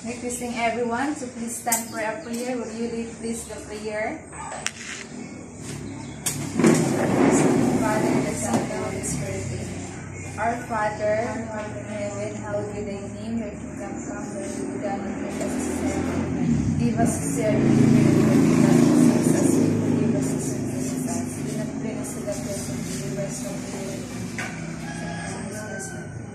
Requesting everyone to please stand for a prayer. Will you lead please the prayer? Father, the Son, the Holy Spirit. Our Father, who art in heaven, hallowed be thy name. Your kingdom come, thy will be done on earth as it is in heaven. Give us this day our daily bread, and forgive us our sins as we forgive our sins against us. Do not bring us to the test, but deliver us from evil.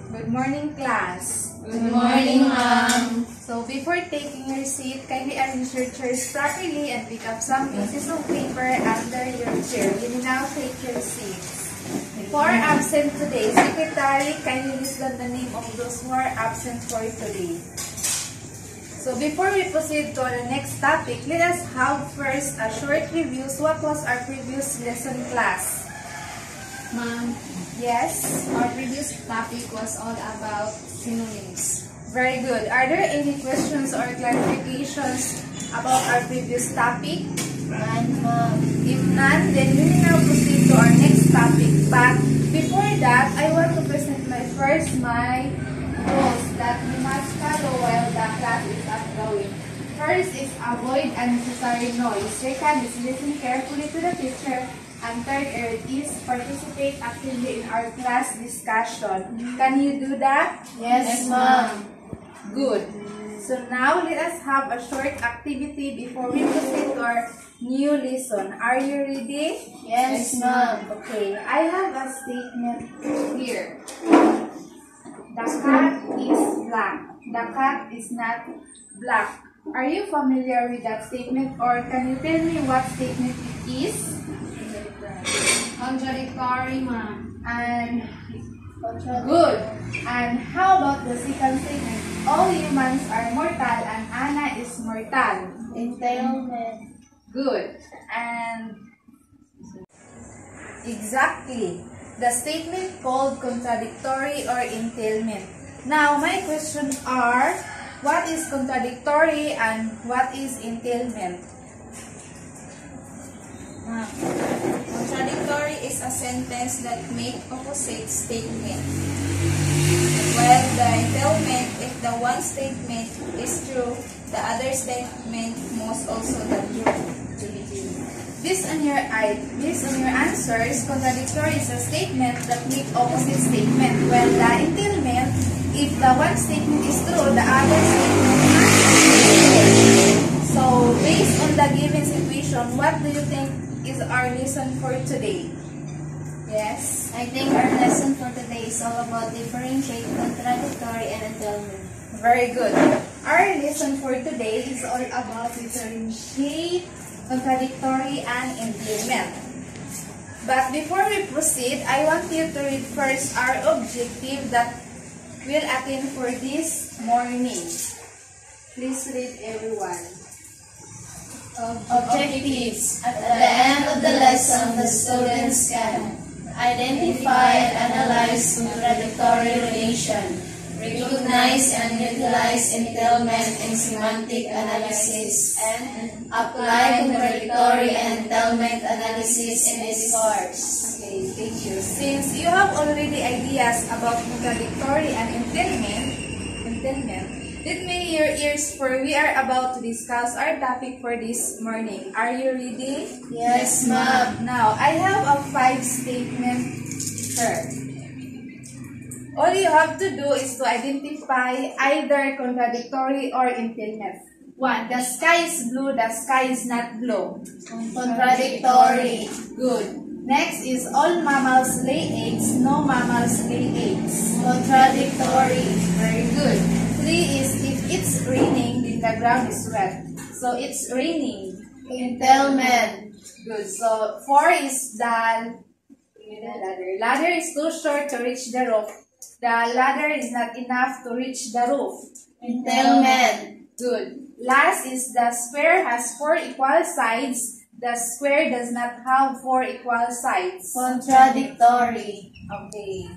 Good morning, class. Good morning, ma'am. So before taking your seat, kindly arrange your chairs properly and pick up some pieces of paper under your chair. You may now take your seats. For absent today, Secretary, kindly list down the name of those who are absent for today. So before we proceed to the next topic, let us have first a short review. So what was our previous lesson, class? Ma'am, Yes? our previous topic was all about synonyms. Very good. Are there any questions or clarifications about our previous topic? None, ma'am. If none, then we will now proceed to our next topic. But before that, I want to present my rules that we must follow while the class is ongoing. First is avoid unnecessary noise. Second is listen carefully to the teacher. And third is participate actively in our class discussion. Can you do that? Yes, ma'am. Good. So now let us have a short activity before we proceed to our new lesson. Are you ready? Yes, ma'am. Okay, I have a statement here. The cat is black. The cat is not black. Are you familiar with that statement, or can you tell me what statement it is? Contradictory, ma'am. And good. And how about the second statement? All humans are mortal and Anna is mortal. Entailment. Good. And exactly. The statement called contradictory or entailment. Now, my questions are, what is contradictory and what is entailment? Contradictory is a sentence that make opposite statement. While the entailment, if the one statement is true, the other statement must also be true to be true. Based on your answers, contradictory is a statement that make opposite statement. While the entailment, if the one statement is true, the other statement must be true. So, based on the given situation, what do you think is our lesson for today? Yes? I think our lesson for today is all about differentiate contradictory and entailment. Very good. Our lesson for today is all about differentiate, contradictory, and entailment. But before we proceed, I want you to read first our objective that we'll attend for this morning. Please read, everyone. Objectives. At the end of the lesson, the students can identify and analyze contradictory relation, recognize and utilize entailment in semantic analysis, and apply contradictory and entailment analysis in this course. Okay, thank you. Since you have already ideas about contradictory and entailment, let me hear your ears, for we are about to discuss our topic for this morning. Are you ready? Yes, ma'am. Now, I have a 5 statement here. All you have to do is to identify either contradictory or entailment. 1. The sky is blue, the sky is not blue. Contradictory. Good. Next is all mammals lay eggs, no mammals lay eggs. Contradictory. Very good. 3 is if it's raining, then the ground is wet. So it's raining. Entailment. Good. So 4 is the ladder is too short to reach the roof. The ladder is not enough to reach the roof. Entailment. Good. Last is the square has 4 equal sides. The square does not have 4 equal sides. Contradictory. Okay.